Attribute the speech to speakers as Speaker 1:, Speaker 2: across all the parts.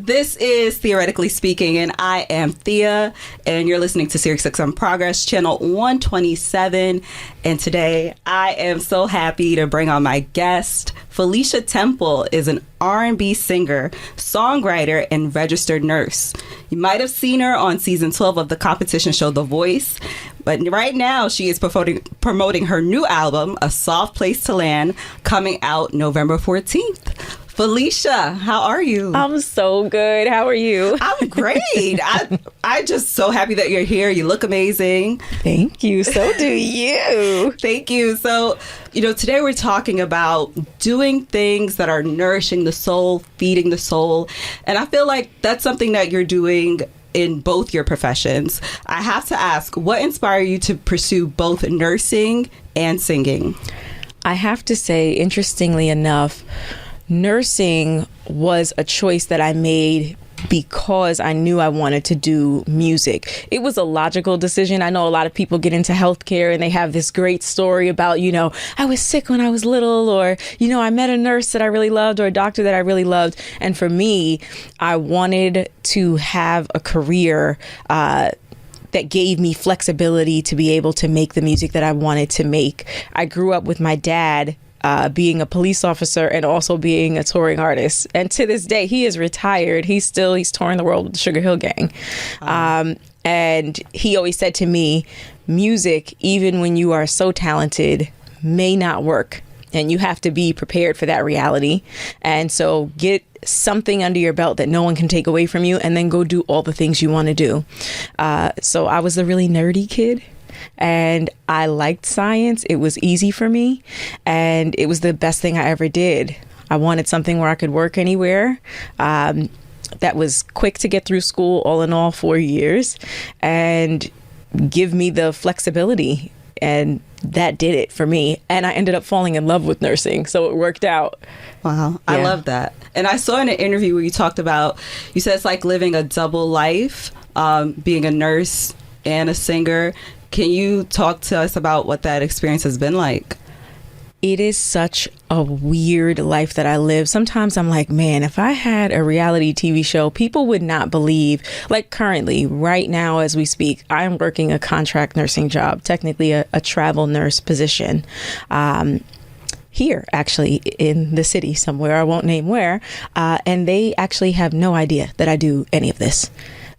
Speaker 1: This is Theoretically Speaking, and I am Thea, and you're listening to Sirius XM Progress, channel 127. And today, I am so happy to bring on my guest. Felicia Temple is an R&B singer, songwriter, and registered nurse. You might have seen her on season 12 of the competition show The Voice, but right now she is promoting her new album, A Soft Place to Land, coming out November 14th. Felicia, how are you?
Speaker 2: I'm so good. How are you?
Speaker 1: I'm great. I'm just so happy that you're here. You look amazing.
Speaker 2: Thank you. So do you.
Speaker 1: Thank you. So, today we're talking about doing things that are nourishing the soul, feeding the soul. And I feel like that's something that you're doing in both your professions. I have to ask, what inspired you to pursue both nursing and singing?
Speaker 2: I have to say, interestingly enough, nursing was a choice that I made because I knew I wanted to do music. It was a logical decision. I know a lot of people get into healthcare and they have this great story about, I was sick when I was little, or, I met a nurse that I really loved, or a doctor that I really loved. And for me, I wanted to have a career that gave me flexibility to be able to make the music that I wanted to make. I grew up with my dad being a police officer and also being a touring artist. And to this day, he is retired. He's touring the world with the Sugar Hill Gang. And he always said to me, music, even when you are so talented, may not work. And you have to be prepared for that reality. And so get something under your belt that no one can take away from you, and then go do all the things you want to do. So I was a really nerdy kid. And I liked science. It was easy for me. And it was the best thing I ever did. I wanted something where I could work anywhere. That was quick to get through school, all in all, 4 years, and give me the flexibility. And that did it for me. And I ended up falling in love with nursing. So it worked out.
Speaker 1: Wow. Yeah. I love that. And I saw in an interview where you talked about, you said it's like living a double life, being a nurse and a singer. Can you talk to us about what that experience has been like?
Speaker 2: It is such a weird life that I live. Sometimes I'm like, man, if I had a reality TV show, people would not believe. Like currently, right now as we speak, I'm working a contract nursing job, technically a travel nurse position. Here, actually, in the city somewhere, I won't name where. And they actually have no idea that I do any of this.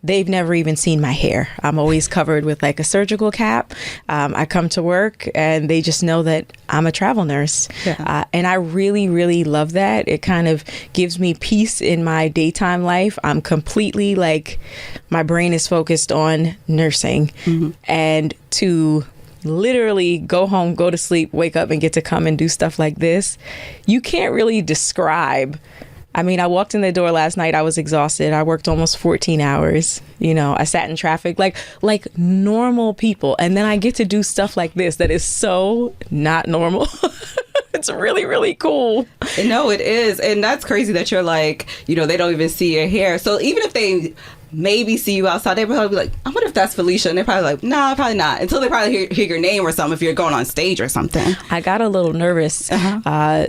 Speaker 2: They've never even seen my hair. I'm always covered with like a surgical cap. I come to work and they just know that I'm a travel nurse. Yeah. And I really, really love that. It kind of gives me peace in my daytime life. I'm completely my brain is focused on nursing. Mm-hmm. And to literally go home, go to sleep, wake up and get to come and do stuff like this, you can't really describe. I mean, I walked in the door last night. I was exhausted. I worked almost 14 hours. I sat in traffic like normal people. And then I get to do stuff like this that is so not normal. It's really, really cool.
Speaker 1: No, it is. And that's crazy that you're like, they don't even see your hair. So even if they maybe see you outside, they probably be like, I wonder if that's Felicia. And they're probably like, nah, probably not. Until they probably hear your name or something if you're going on stage or something.
Speaker 2: I got a little nervous. Uh-huh.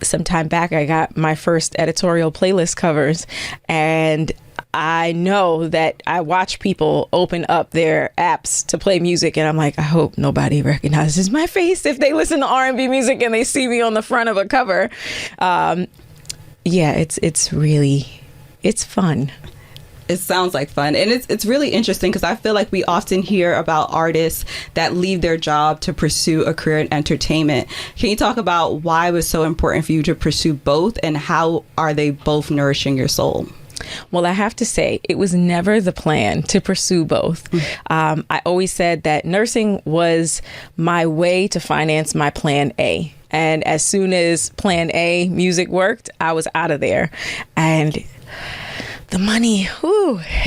Speaker 2: Some time back, I got my first editorial playlist covers, and I know that I watch people open up their apps to play music, and I'm like, I hope nobody recognizes my face if they listen to R&B music and they see me on the front of a cover. It's fun.
Speaker 1: It sounds like fun. And it's really interesting because I feel like we often hear about artists that leave their job to pursue a career in entertainment. Can you talk about why it was so important for you to pursue both, and how are they both nourishing your soul?
Speaker 2: Well, I have to say, it was never the plan to pursue both. I always said that nursing was my way to finance my plan A. And as soon as plan A, music, worked, I was out of there. And the money,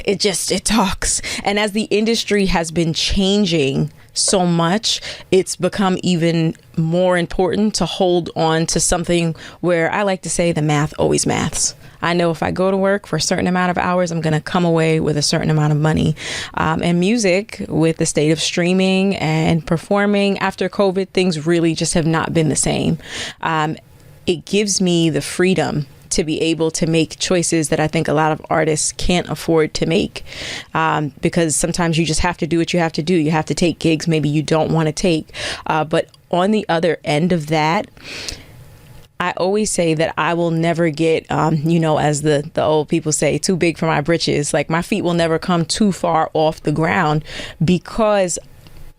Speaker 2: it talks. And as the industry has been changing so much, it's become even more important to hold on to something where I like to say the math always maths. I know if I go to work for a certain amount of hours, I'm going to come away with a certain amount of money. And music, with the state of streaming and performing after COVID, things really just have not been the same. It gives me the freedom to be able to make choices that I think a lot of artists can't afford to make, because sometimes you just have to do what you have to do. You have to take gigs maybe you don't want to take. But on the other end of that, I always say that I will never get, as the old people say, too big for my britches. Like, my feet will never come too far off the ground because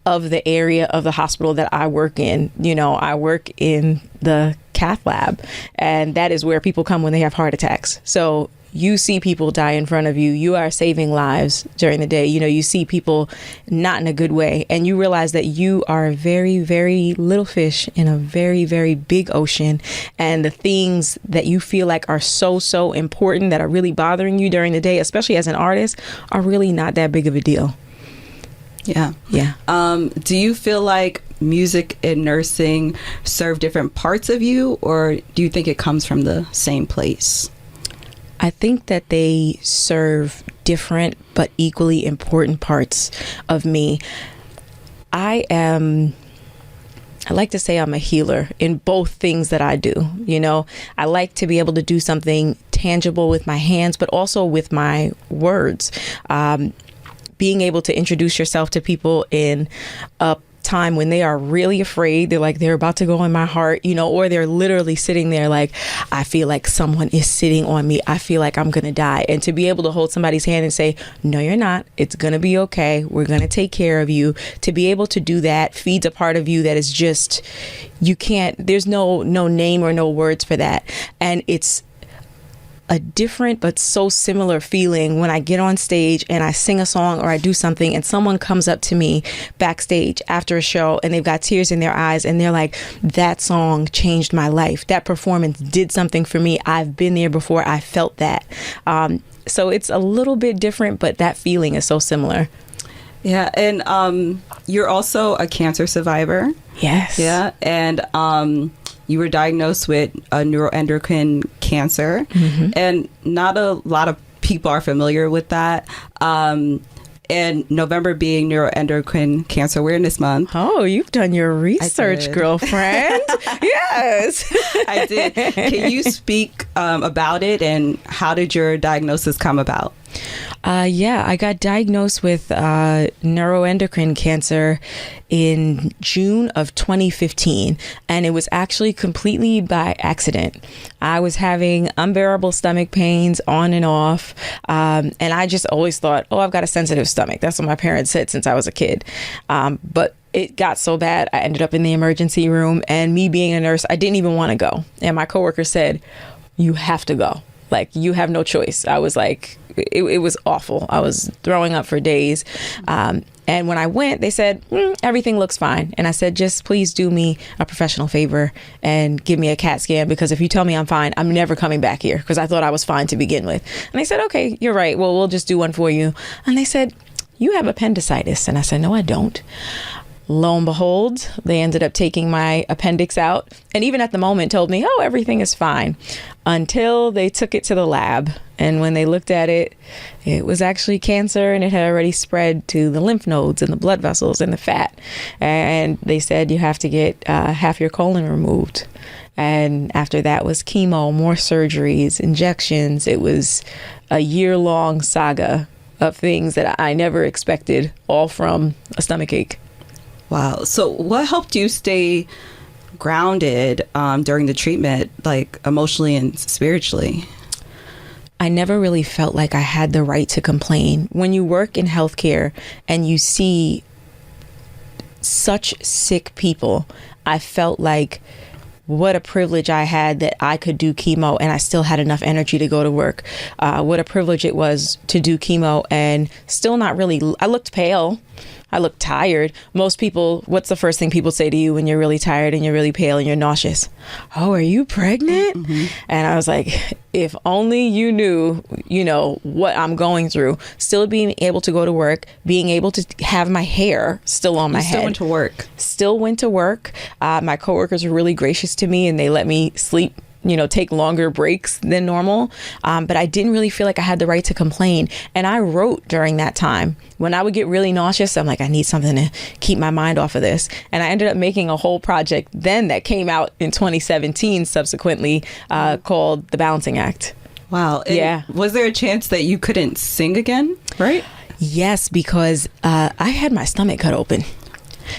Speaker 2: of the area of the hospital that I work in. I work in the cath lab, and that is where people come when they have heart attacks. So you see people die in front of you. You are saving lives during the day. You see people not in a good way, and you realize that you are a very, very little fish in a very, very big ocean. And the things that you feel like are so, so important, that are really bothering you during the day, especially as an artist, are really not that big of a deal.
Speaker 1: Yeah. Do you feel like music and nursing serve different parts of you, or do you think it comes from the same place?
Speaker 2: I think that they serve different but equally important parts of me. I like to say I'm a healer in both things that I do. I like to be able to do something tangible with my hands, but also with my words. Being able to introduce yourself to people in a time when they are really afraid, they're about to go in my heart, or they're literally sitting there like, I feel like someone is sitting on me. I feel like I'm going to die. And to be able to hold somebody's hand and say, no, you're not. It's going to be okay. We're going to take care of you. To be able to do that feeds a part of you that is just, you can't, there's no name or no words for that. And it's a different but so similar feeling when I get on stage and I sing a song or I do something and someone comes up to me backstage after a show and they've got tears in their eyes and they're like, that song changed my life. That performance did something for me. I've been there before. I felt that. So it's a little bit different, but that feeling is so similar.
Speaker 1: Yeah. And you're also a cancer survivor.
Speaker 2: Yes.
Speaker 1: Yeah. And you were diagnosed with a neuroendocrine cancer, and not a lot of people are familiar with that. And November being Neuroendocrine Cancer Awareness Month.
Speaker 2: Oh, you've done your research, girlfriend. Yes.
Speaker 1: I did. Can you speak about it, and how did your diagnosis come about?
Speaker 2: I got diagnosed with neuroendocrine cancer in June of 2015, and it was actually completely by accident. I was having unbearable stomach pains on and off, and I just always thought, I've got a sensitive stomach. That's what my parents said since I was a kid. But it got so bad, I ended up in the emergency room, and me being a nurse, I didn't even want to go. And my coworker said, you have to go. Like, you have no choice. I was like, it was awful. I was throwing up for days. And when I went, they said, everything looks fine. And I said, just please do me a professional favor and give me a CAT scan, because if you tell me I'm fine, I'm never coming back here, because I thought I was fine to begin with. And they said, okay, you're right. Well, we'll just do one for you. And they said, you have appendicitis. And I said, no, I don't. Lo and behold, they ended up taking my appendix out, and even at the moment told me, everything is fine, until they took it to the lab. And when they looked at it, it was actually cancer, and it had already spread to the lymph nodes and the blood vessels and the fat. And they said, you have to get half your colon removed. And after that was chemo, more surgeries, injections. It was a year-long saga of things that I never expected, all from a stomach ache.
Speaker 1: Wow. So what helped you stay grounded during the treatment, like emotionally and spiritually?
Speaker 2: I never really felt like I had the right to complain. When you work in healthcare and you see such sick people, I felt like what a privilege I had that I could do chemo and I still had enough energy to go to work. What a privilege it was to do chemo and still not really, I looked pale. I look tired. Most people, what's the first thing people say to you when you're really tired and you're really pale and you're nauseous? Oh, are you pregnant? Mm-hmm. And I was like, if only you knew, what I'm going through. Still being able to go to work, being able to have my hair still on my head.
Speaker 1: Still went to work.
Speaker 2: Still went to work. My coworkers were really gracious to me, and they let me sleep take longer breaks than normal. But I didn't really feel like I had the right to complain. And I wrote during that time. When I would get really nauseous, I'm like, I need something to keep my mind off of this. And I ended up making a whole project then that came out in 2017 subsequently called The Balancing Act.
Speaker 1: Wow. And
Speaker 2: yeah.
Speaker 1: Was there a chance that you couldn't sing again? Right?
Speaker 2: Yes, because I had my stomach cut open.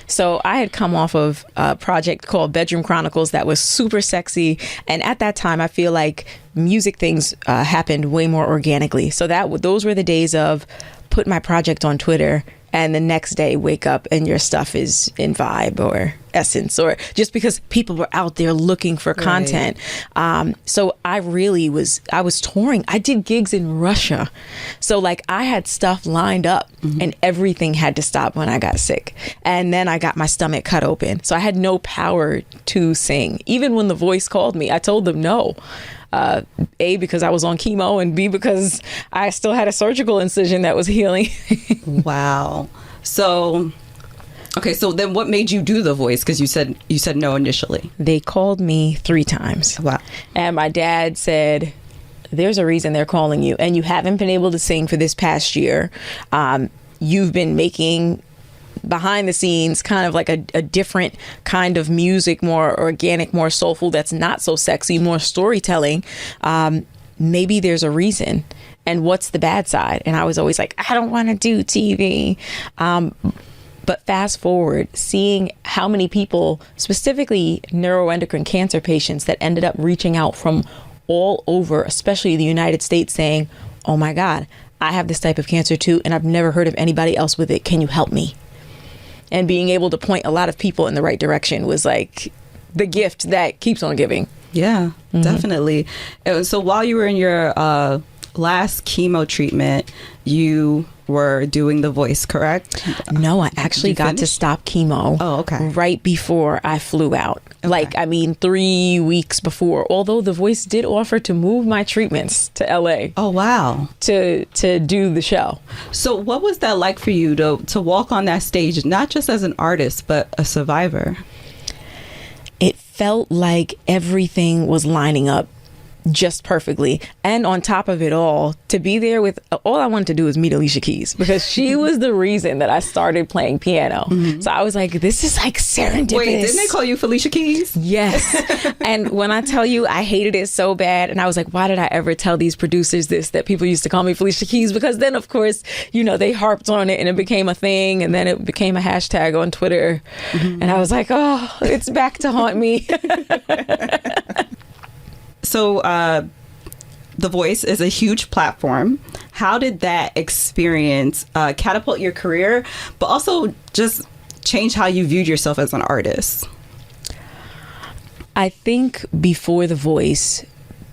Speaker 2: So I had come off of a project called Bedroom Chronicles that was super sexy. And at that time, I feel like music things happened way more organically. So those were the days of put my project on Twitter and the next day wake up and your stuff is in Vibe or Essence, or just because people were out there looking for content. So I was touring. I did gigs in Russia. So like I had stuff lined up and everything had to stop when I got sick. And then I got my stomach cut open. So I had no power to sing. Even when The Voice called me, I told them no. A, because I was on chemo, and B, because I still had a surgical incision that was healing.
Speaker 1: Wow. So, okay, so then what made you do The Voice? Because you said no initially.
Speaker 2: They called me 3 times.
Speaker 1: Wow.
Speaker 2: And my dad said, there's a reason they're calling you, and you haven't been able to sing for this past year. You've been making behind the scenes kind of like a different kind of music, more organic, more soulful, that's not so sexy, more storytelling. Maybe there's a reason. And what's the bad side? And I was always like, I don't want to do TV. But fast forward, seeing how many people, specifically neuroendocrine cancer patients, that ended up reaching out from all over, especially the United States, saying, oh my God, I have this type of cancer too, and I've never heard of anybody else with it. Can you help me? And being able to point a lot of people in the right direction was like the gift that keeps on giving.
Speaker 1: Yeah, definitely. So while you were in your last chemo treatment, you were doing The Voice, correct?
Speaker 2: No, I actually got to stop chemo right before I flew out. Okay. Like, 3 weeks before, although The Voice did offer to move my treatments to LA.
Speaker 1: Oh, wow.
Speaker 2: To do the show.
Speaker 1: So what was that like for you to walk on that stage, not just as an artist, but a survivor?
Speaker 2: It felt like everything was lining up just perfectly. And on top of it all, to be there with, all I wanted to do was meet Alicia Keys, because she was the reason that I started playing piano. So I was like, this is like serendipitous.
Speaker 1: Wait, didn't they call you Felicia Keys?
Speaker 2: Yes. And when I tell you, I hated it so bad. And I was like, why did I ever tell these producers that people used to call me Felicia Keys? Because then, of course, they harped on it and it became a thing. And then it became a hashtag on Twitter. And I was like, oh, it's back to haunt me.
Speaker 1: So The Voice is a huge platform. How did that experience catapult your career, but also just change how you viewed yourself as an artist?
Speaker 2: I think before The Voice,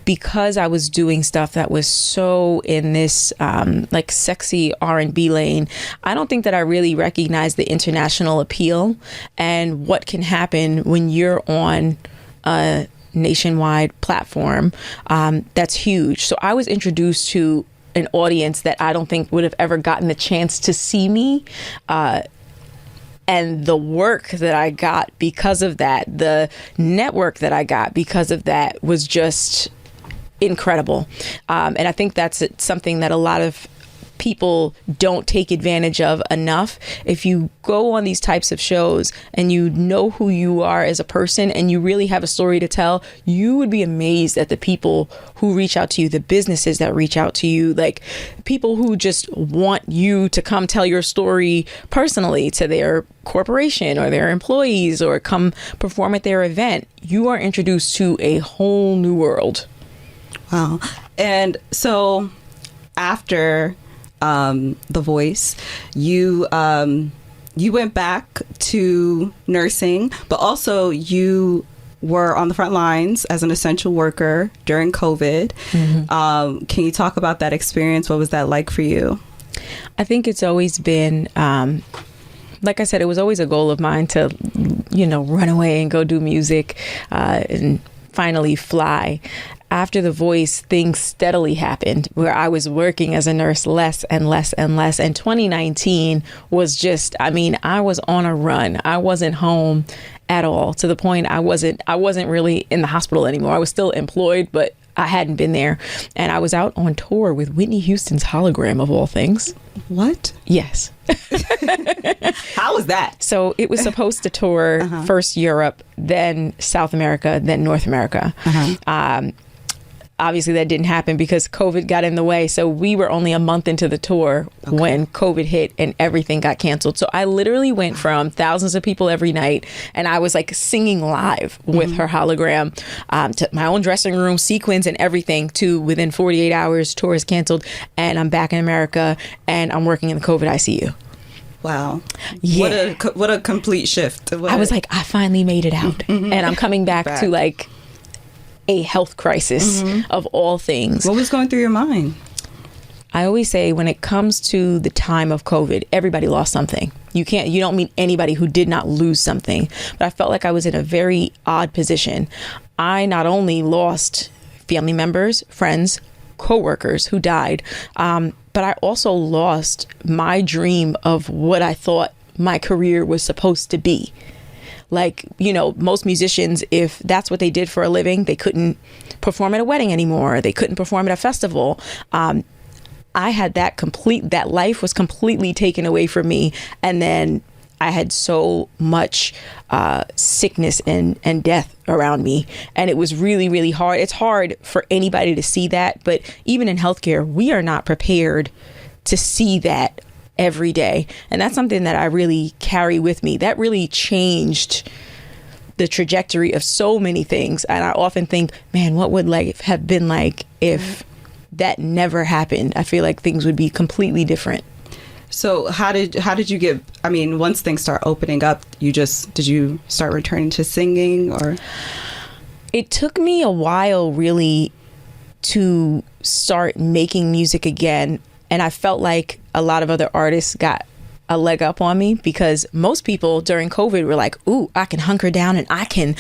Speaker 2: because I was doing stuff that was so in this like sexy R&B lane, I don't think that I really recognized the international appeal and what can happen when you're on a nationwide platform. That's huge. So I was introduced to an audience that I don't think would have ever gotten the chance to see me. And the work that I got because of that, the network that I got because of that, was just incredible. And I think that's something that a lot of people don't take advantage of enough. If you go on these types of shows and you know who you are as a person and you really have a story to tell, you would be amazed at the people who reach out to you, the businesses that reach out to you, like people who just want you to come tell your story personally to their corporation or their employees, or come perform at their event. You are introduced to a whole new world.
Speaker 1: Wow. And so after The Voice, you went back to nursing, but also you were on the front lines as an essential worker during COVID. Can you talk about that experience? What was that like for you?
Speaker 2: I think it's always been, like I said, it was always a goal of mine to, run away and go do music and finally fly. after The Voice, things steadily happened where I was working as a nurse less and less and less. And 2019 was just, I mean, I was on a run. I wasn't home at all, to the point I wasn't really in the hospital anymore. I was still employed, but I hadn't been there. And I was out on tour with Whitney Houston's Hologram, of all things.
Speaker 1: What?
Speaker 2: Yes.
Speaker 1: How was that?
Speaker 2: So it was supposed to tour first Europe, then South America, then North America. Obviously, that didn't happen because COVID got in the way. So we were only a month into the tour when COVID hit and everything got canceled. So I literally went from thousands of people every night, and I was like singing live with her hologram, to my own dressing room sequence and everything, to within 48 hours, tour is canceled, and I'm back in America, and I'm working in the COVID ICU.
Speaker 1: Wow.
Speaker 2: Yeah.
Speaker 1: What a complete shift.
Speaker 2: I was like, I finally made it out. And I'm coming back to like a health crisis of all things.
Speaker 1: What was going through your mind?
Speaker 2: I always say when it comes to the time of COVID, everybody lost something. You don't meet anybody who did not lose something. But I felt like I was in a very odd position. I not only lost family members, friends, co-workers who died, but I also lost my dream of what I thought my career was supposed to be. Like, you know, most musicians, if that's what they did for a living, they couldn't perform at a wedding anymore. They couldn't perform at a festival. I had that life was completely taken away from me. And then I had so much sickness and death around me. And it was really, really hard. It's hard for anybody to see that. But even in healthcare, we are not prepared to see that every day. And that's something that I really carry with me. That really changed the trajectory of so many things. And I often think, man, what would life have been like if that never happened? I feel like things would be completely different.
Speaker 1: So how did you get, I mean, once things start opening up, did you start returning to singing, or?
Speaker 2: It took me a while really to start making music again. And I felt like a lot of other artists got a leg up on me, because most people during COVID were like, ooh, I can hunker down and I can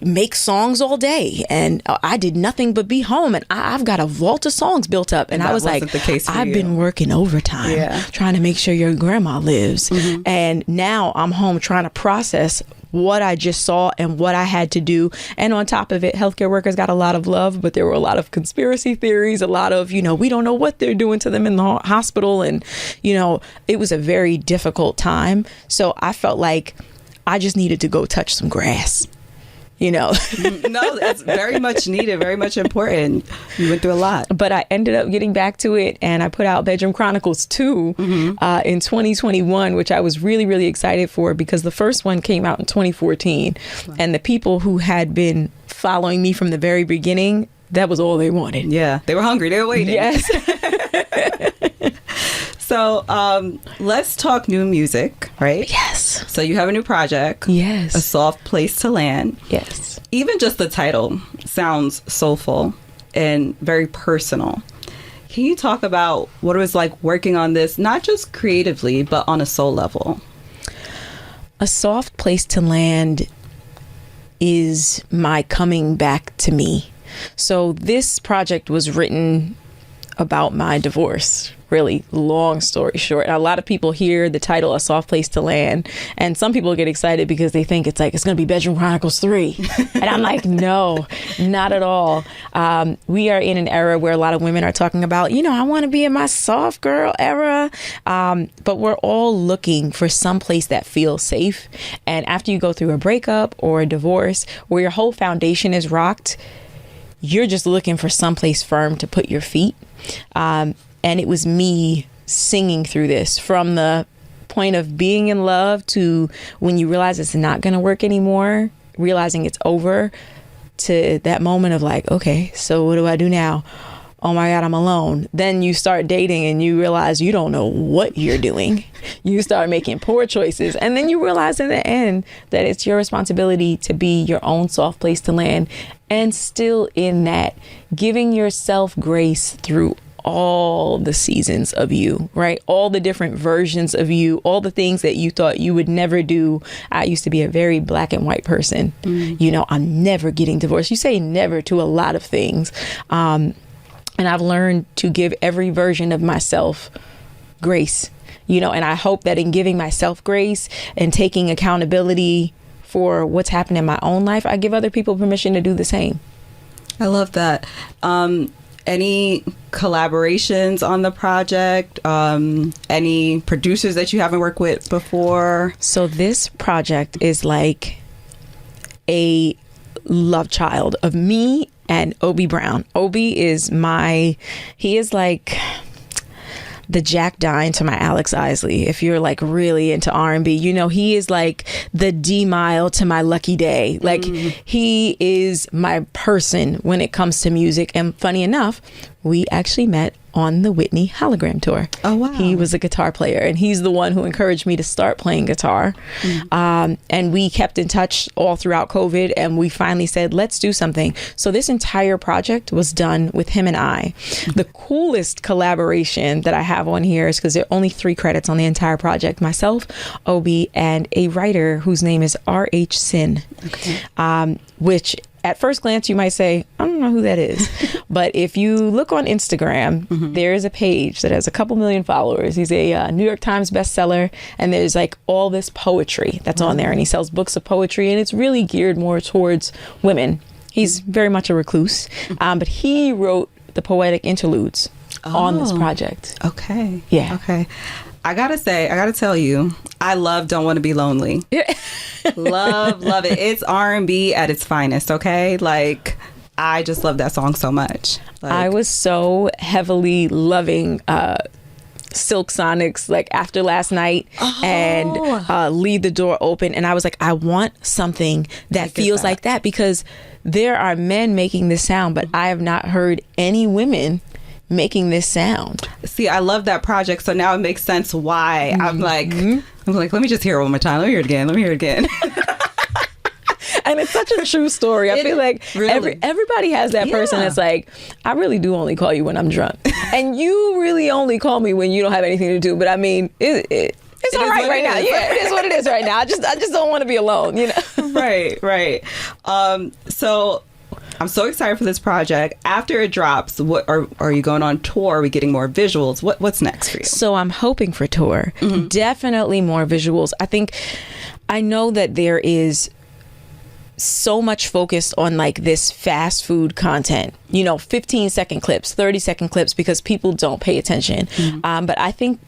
Speaker 2: make songs all day. And I did nothing but be home, and I've got a vault of songs built up. And I was like, I've been working overtime trying to make sure your grandma lives. And now I'm home trying to process what I just saw and what I had to do. And on top of it, healthcare workers got a lot of love, but there were a lot of conspiracy theories, a lot of, we don't know what they're doing to them in the hospital. And, it was a very difficult time. So I felt like I just needed to go touch some grass. No,
Speaker 1: that's very much needed, very much important. You went through a lot.
Speaker 2: But I ended up getting back to it, and I put out Bedroom Chronicles 2 in 2021, which I was really, really excited for, because the first one came out in 2014. Wow. And the people who had been following me from the very beginning, that was all they wanted.
Speaker 1: Yeah, they were hungry. They were waiting.
Speaker 2: Yes.
Speaker 1: So let's talk new music, right?
Speaker 2: Yes.
Speaker 1: So you have a new project.
Speaker 2: Yes.
Speaker 1: A Soft Place to Land.
Speaker 2: Yes.
Speaker 1: Even just the title sounds soulful and very personal. Can you talk about what it was like working on this, not just creatively, but on a soul level?
Speaker 2: A Soft Place to Land is my coming back to me. So this project was written about my divorce. Really long story short. A lot of people hear the title A Soft Place to Land, and some people get excited because they think it's going to be Bedroom Chronicles 3. And I'm like, no, not at all. We are in an era where a lot of women are talking about, I want to be in my soft girl era. But we're all looking for some place that feels safe. And after you go through a breakup or a divorce where your whole foundation is rocked, you're just looking for someplace firm to put your feet. And it was me singing through this, from the point of being in love to when you realize it's not going to work anymore, realizing it's over, to that moment of like, okay, so what do I do now? Oh my God, I'm alone. Then you start dating and you realize you don't know what you're doing. You start making poor choices. And then you realize in the end that it's your responsibility to be your own soft place to land. And still in that, giving yourself grace through all the seasons of you, right? All the different versions of you, all the things that you thought you would never do. I used to be a very black and white person. You know, I'm never getting divorced. You say never to a lot of things. And I've learned to give every version of myself grace, you know, and I hope that in giving myself grace and taking accountability for what's happened in my own life, I give other people permission to do the same.
Speaker 1: I love that. Any collaborations on the project? Any producers that you haven't worked with before?
Speaker 2: So this project is like a love child of me and Obi Brown. Obi is he is like the Jack Dine to my Alex Isley. If you're like really into R&B, you know, he is like the D Mile to my Lucky Day. Like he is my person when it comes to music. And funny enough, we actually met on the Whitney hologram tour.
Speaker 1: Oh, wow.
Speaker 2: He was a guitar player and he's the one who encouraged me to start playing guitar. And we kept in touch all throughout COVID and we finally said, let's do something. So this entire project was done with him and I. The coolest collaboration that I have on here is because there are only 3 credits on the entire project. Myself, Obi, and a writer whose name is R.H. Sin, which at first glance, you might say, I don't know who that is. But if you look on Instagram, there is a page that has a couple million followers. He's a New York Times bestseller. And there's like all this poetry that's on there. And he sells books of poetry. And it's really geared more towards women. He's very much a recluse. But he wrote the poetic interludes on this project.
Speaker 1: Okay.
Speaker 2: Yeah.
Speaker 1: Okay. I gotta tell you, I love Don't Want to Be Lonely. love it. It's R&B at its finest, okay? Like, I just love that song so much. Like,
Speaker 2: I was so heavily loving Silk Sonic's like After Last Night and Leave the Door Open. And I was like, I want something that feels like that, because there are men making this sound, but I have not heard any women making this sound.
Speaker 1: See, I love that project, so now it makes sense why I'm like, let me just hear it one more time. Let me hear it again.
Speaker 2: And it's such a true story. I feel like
Speaker 1: really,
Speaker 2: everybody has that person that's like, I really do only call you when I'm drunk. And you really only call me when you don't have anything to do. But I mean, it's all right now. Yeah, it is what it is right now. I just don't want to be alone, you know?
Speaker 1: Right. So I'm so excited for this project. After it drops, what are you going on tour? Are we getting more visuals? What's next for you?
Speaker 2: So I'm hoping for tour. Definitely more visuals. I know that there is so much focused on like this fast food content, 15-second clips, 30-second clips, because people don't pay attention. But I think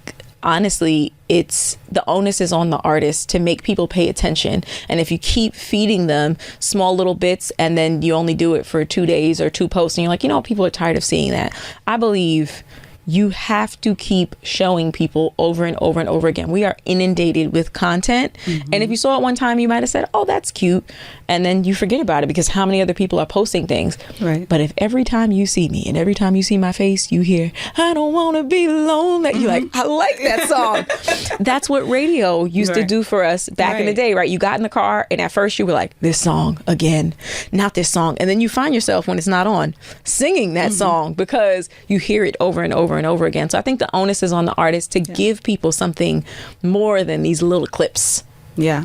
Speaker 2: honestly, it's the onus is on the artist to make people pay attention. And if you keep feeding them small little bits and then you only do it for 2 days or 2 posts and you're like, people are tired of seeing that. I believe you have to keep showing people over and over and over again. We are inundated with content. And if you saw it one time, you might have said, oh, that's cute. And then you forget about it because how many other people are posting things.
Speaker 1: Right.
Speaker 2: But if every time you see me and every time you see my face, you hear, I don't want to be alone. That you're like, I like that song. That's what radio used to do for us back in the day, right? You got in the car and at first you were like, this song again, not this song. And then you find yourself when it's not on singing that song because you hear it over and over and over again. So I think the onus is on the artist to give people something more than these little clips.
Speaker 1: Yeah.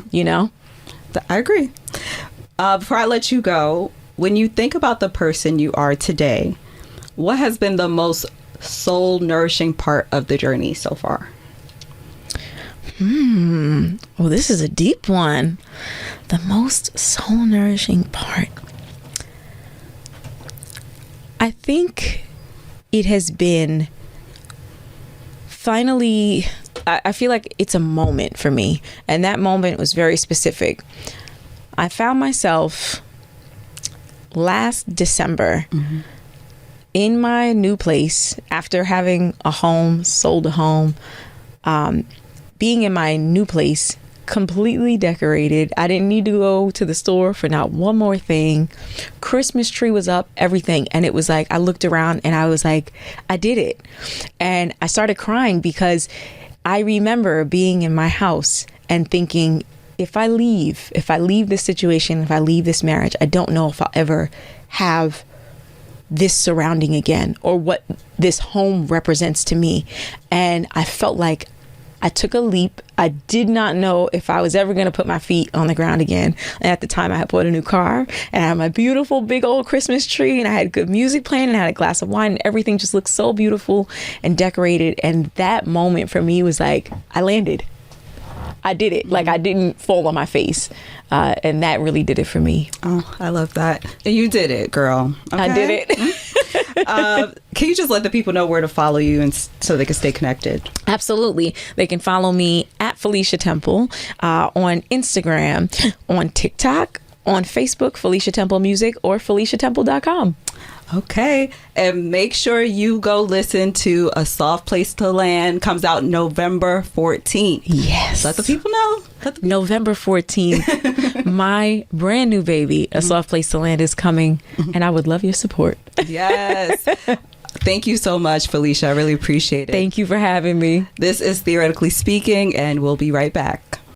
Speaker 1: I agree. Before I let you go, when you think about the person you are today, what has been the most soul nourishing part of the journey so far?
Speaker 2: Well, this is a deep one. The most soul nourishing part. I think it has been finally, I feel like it's a moment for me. And that moment was very specific. I found myself last December in my new place after having a home, sold a home, being in my new place, completely decorated. I didn't need to go to the store for not one more thing. Christmas tree was up, everything. And it was like, I looked around and I was like, I did it. And I started crying because I remember being in my house and thinking, if I leave this situation, if I leave this marriage, I don't know if I'll ever have this surrounding again, or what this home represents to me. And I felt like I took a leap. I did not know if I was ever going to put my feet on the ground again. And at the time I had bought a new car, and I had my beautiful big old Christmas tree, and I had good music playing, and I had a glass of wine, and everything just looked so beautiful and decorated. And that moment for me was like, I landed. I did it. Like, I didn't fall on my face. And that really did it for me.
Speaker 1: Oh, I love that. And you did it, girl. Okay?
Speaker 2: I did it.
Speaker 1: Can you just let the people know where to follow you and so they can stay connected?
Speaker 2: Absolutely. They can follow me at Felicia Temple on Instagram, on TikTok, on Facebook, Felicia Temple Music, or FeliciaTemple.com.
Speaker 1: Okay. And make sure you go listen to A Soft Place to Land. Comes out November 14th.
Speaker 2: Yes.
Speaker 1: Let the people know.
Speaker 2: November 14th. My brand new baby, A Soft Place to Land, is coming, and I would love your support.
Speaker 1: Yes. Thank you so much, Felicia. I really appreciate it.
Speaker 2: Thank you for having me.
Speaker 1: This is Theoretically Speaking, and we'll be right back.